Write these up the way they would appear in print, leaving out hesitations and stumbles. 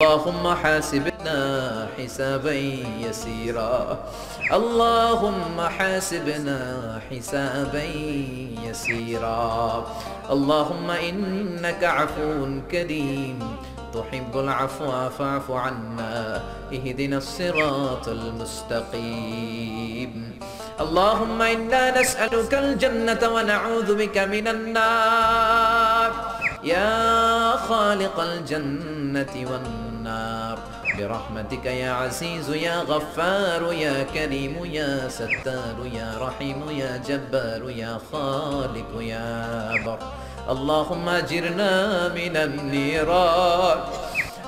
اللهم حاسبنا حسابا يسيرا اللهم حاسبنا حسابا يسيرا اللهم إنك عفو كريم تحب العفو فاعف عنا اهدنا الصراط المستقيم اللهم إنا نسألك الجنة ونعوذ بك من النار يا خالق الجنة والنار برحمتك يا عزيز يا غفار يا كريم يا ستار يا رحيم يا جبار يا خالق يا بر اللهم أجرنا من النيران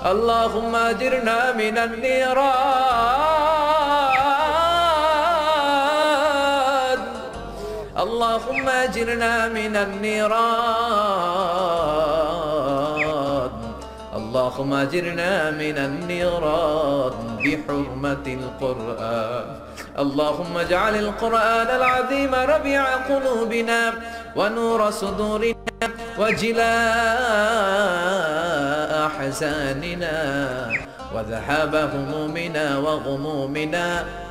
اللهم أجرنا من النيران اللهم أجرنا من النيران اللهم أجرنا من النيران بحرمة القرآن اللهم اجعل القرآن العظيم ربيع قلوبنا ونور صدورنا وجلاء أحزاننا وذهاب همومنا وغمومنا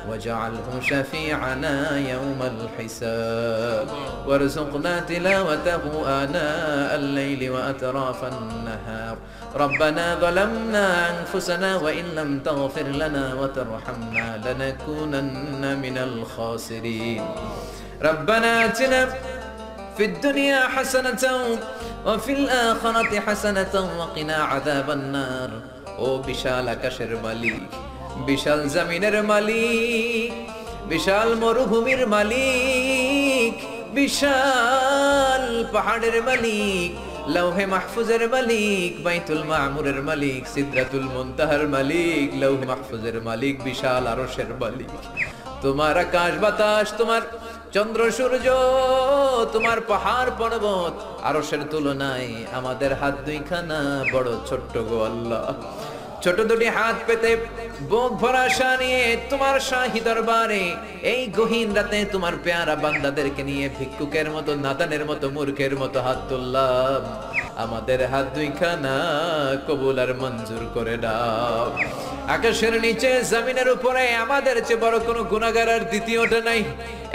واجعله شفيعنا يوم الحساب وارزقنا تلاوته آناء الليل وأطراف النهار ربنا ظلمنا أنفسنا وإن لم تغفر لنا وترحمنا لنكونن من الخاسرين ربنا آتنا في الدنيا حسنة وفي الآخرة حسنة وقنا عذاب النار ও বিশাল আকাশের মালিক বিশাল জমিনের মালিক বিশাল মরুভূমির মালিক বিশাল পাহাড়ের মালিক লৌহে মাহফুজের মালিক বাইতুল মামুরের মালিক সিদরাতুল মুনতাহার মালিক লৌহে মাহফুজের মালিক বিশাল আরশের মালিক তোমার আকাশ বাতাস তোমার চন্দ্র সূর্য তোমার পাহাড় পর্বত আরশের তুলনায় আমাদের হাত দুইখানা বড় ছোট্ট গো আল্লাহ ছোট দুটি হাত পেতে বুক ভরা আশা নিয়ে তোমার শাহী দরবারে এই গহীন রাতে তোমার পেয়ারা বান্দাদেরকে নিয়ে ভিক্ষুকের মতো নাদানের মতো মূর্খের মতো হাত তুললাম আমাদের হাত দুইখানা কবুল আর মঞ্জুর করে দাও আকাশের নিচে জমিনের উপরে আমাদের চেয়ে বড় কোনো গুনাহগার আর দ্বিতীয়টা নাই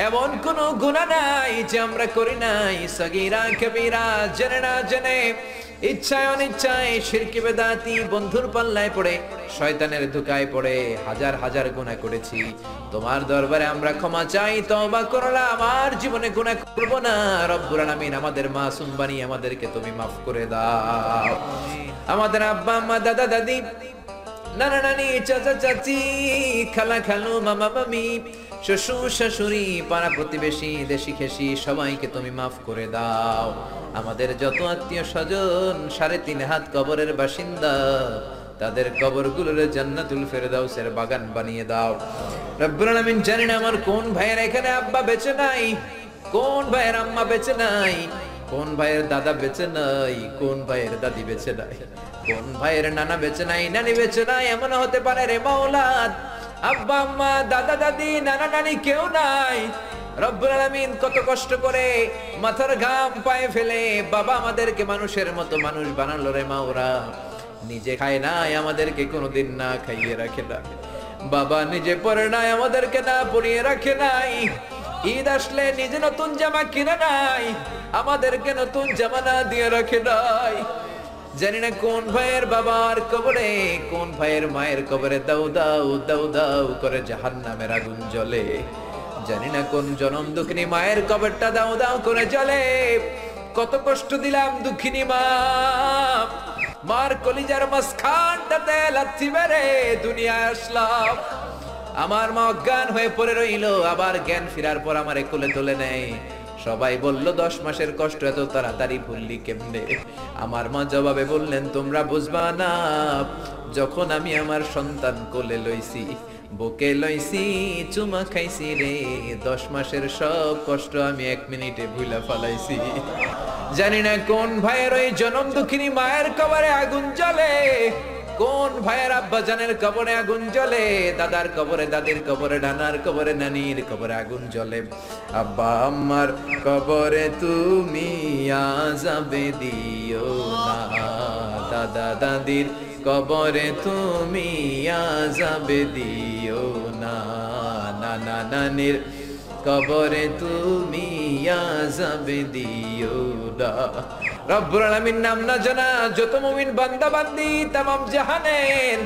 এমন কোনো গুনাহ নাই যে আমরা করি নাই সগীরা কবিরা জেনে না জেনে ইচ্ছায় অনিচ্ছায় শিরকি বেদাতি বন্ধুর পাল্লায় পড়ে শয়তানের ধোঁকায় পড়ে হাজার হাজার গুনাহ করেছি তোমার দরবারে আমরা ক্ষমা চাই তওবা করলাম আর জীবনে গুনাহ করব না রব্বুল আলামিন আমাদের মাসুম বানিয়ে আমাদেরকে তুমি maaf করে দাও আমাদের আব্বা আম্মা দাদা দাদি নানা নানি চাচা চাচি খালা খালু মামা মামি শ্বশুর শাশুড়ি পাড়া প্রতিবেশী দেশি খেশি সবাইকে তুমি মাফ করে দাও আমাদের যত আত্মীয় স্বজন 3.5 হাত কবরের বাসিন্দা তাদের কবরগুলোর জান্নাতুল ফেরদাউসের বাগান বানিয়ে দাও রব্বুল আলামিন জানি না আমার কোন ভাইয়ের এখানে আব্বা বেঁচে নাই কোন ভাইয়ের আম্মা বেঁচে নাই কোন ভাইয়ের দাদা বেঁচে নাই কোন ভাইয়ের দাদি বেঁচে নাই কোন ভাইয়ের নানা বেঁচে নাই নানি বেঁচে নাই এমন হতে পারে রে মাওলা আব্বা আম্মা দাদা দাদি নানা নানি কেউ নাই রব্বুল আলামিন কত কষ্ট করে মাথার ঘাম পায়ে ফেলে বাবা আমাদেরকে মানুষের মতো মানুষ বানালো রে মাওলা নিজে খায় নাই আমাদেরকে কোনোদিন না খাইয়ে রাখে না বাবা নিজে পরে নাই আমাদেরকে না পরিয়ে রাখে নাই ঈদ আসলে নিজে নতুন জামা কিনে নাই আমাদেরকে নতুন জামা না দিয়ে রাখে নাই জানি না কোন ভাইয়ের বাবার কবরে কোন ভাইয়ের মায়ের কবরে দাউ দাউ দাউ দাউ করে জাহান্নামের আগুন জ্বলে জানি না কোন জনম দুঃখিনী মায়ের কবরটা দাউ দাউ করে জ্বলে কত কষ্ট দিলাম দুঃখিনী মা মার কলিজার মাঝখানটাতে লাথি মেরে দুনিয়ায় আসলাম আমার মা অজ্ঞান হয়ে পড়ে রইল আবার জ্ঞান ফেরার পর আমারে কোলে তুলে নেয় সবাই বলল 10 মাসের কষ্ট এত তাড়াতাড়ি ভুললি কেমনে আমার মা জবাবে বললেন তোমরা বুঝবা না যখন আমি আমার সন্তান কোলে লইছি বুকে লইছি চুমা খাইছি রে 10 মাসের সব কষ্ট আমি 1 মিনিটে ভুলা ফলাইছি জানি না কোন ভাইয়ের ওই জনম দুঃখিনী মায়ের কবরে আগুন জ্বলে কোন ভাইয়ের আব্বা জানের কবরে আগুন জ্বলে দাদার কবরে দাদির কবরে নানার কবরে নানির কবরে আগুন জ্বলে আব্বা আম্মার কবরে তুমি আযাবে দিও না দাদা দাদির কবরে তুমি আযাব দিও না, না না নানির কবরে তুমি আযাব দিও না। রব্বুল আলামিন নাম না জানা যত মুমিন বান্দা বান্দি তামাম জাহানের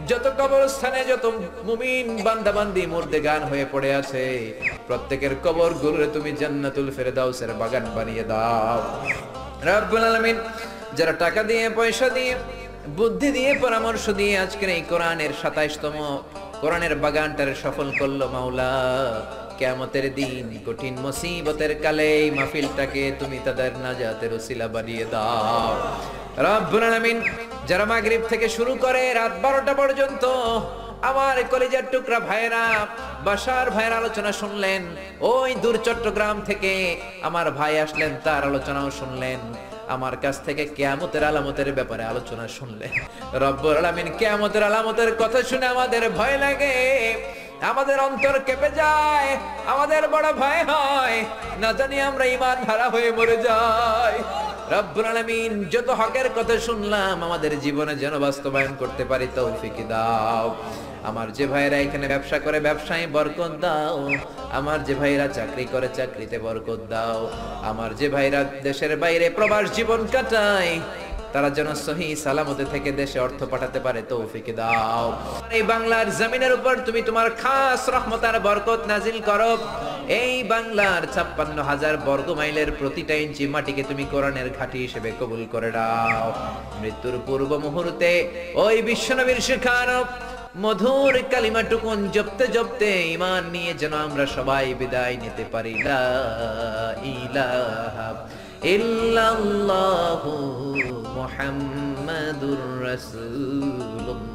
যত কবরস্থানে যত মুমিন বান্দা বান্দি মুর্দেগান হয়ে পড়ে আছে, প্রত্যেকের কবর গুলোরে তুমি জান্নাতুল ফেরদাউসের বাগান বানিয়ে দাও। রব্বুল আলামিন যারা টাকা দিয়ে পয়সা দিয়ে বুদ্ধি দিয়ে পরামর্শ দিয়ে আজকের এই কোরআনের 27তম কোরআনের বাগানটারে সফল করলো মাওলা, কিয়ামতের দিন কঠিন মুসিবতের কালে এই মাহফিলটাকে তুমি তাদের নাজাতের ওসিলা বানিয়ে দাও। রব্বুল আলামিন যারা মাগরিব থেকে শুরু করে রাত 12টা পর্যন্ত আমার কলিজার টুকরা ভাইরা বাশার ভাইয়ের আলোচনা শুনলেন, ওই দূর চট্টগ্রাম থেকে আমার ভাই আসলেন তার আলোচনাও শুনলেন, আমার কাছ থেকে কিয়ামতের আলামতের ব্যাপারে আলোচনা শুনলেন। রব্বুল আলামিন কিয়ামতের আলামতের কথা শুনে আমাদের ভয় লাগে, আমাদের অন্তর কেঁপে যায়, আমাদের বড় ভয় হয়, না জানি আমরা ঈমান হারা হয়ে মরে যাই। রব্বুল আলামিন যত হকের কথা শুনলাম আমাদের জীবনে যেন বাস্তবায়ন করতে পারি তৌফিক দাও। আমার যে ভাইরা এখানে ব্যবসা করে ব্যবসায় বরকত দাও, আমার যে ভাইরা চাকরি করে চাকরিতে বরকত দাও, আমার যে ভাইরা দেশের বাইরে প্রবাস জীবন কাটায় তারা যেন সহি সালামতে থেকে দেশে অর্থ পাঠাতে পারে তৌফিক দাও। এই বাংলার জমিনের উপর তুমি তোমার খাস রহমত আর বরকত নাজিল করো। এই বাংলার 56,000 বর্গ মাইলের প্রতিটা ইঞ্চি মাটিকে তুমি কোরআনের ঘাঁটি হিসেবে কবুল করে দাও। মৃত্যুর পূর্ব মুহূর্তে ওই বিশ্বনবীর শিখানো মধুর কালিমাটুকুন জপতে জপতে ঈমান নিয়ে যেন আমরা সবাই বিদায় নিতে পারি। লা ইলাহা ইল্লাল্লাহু মুহাম্মাদুর রাসূলুল্লাহ।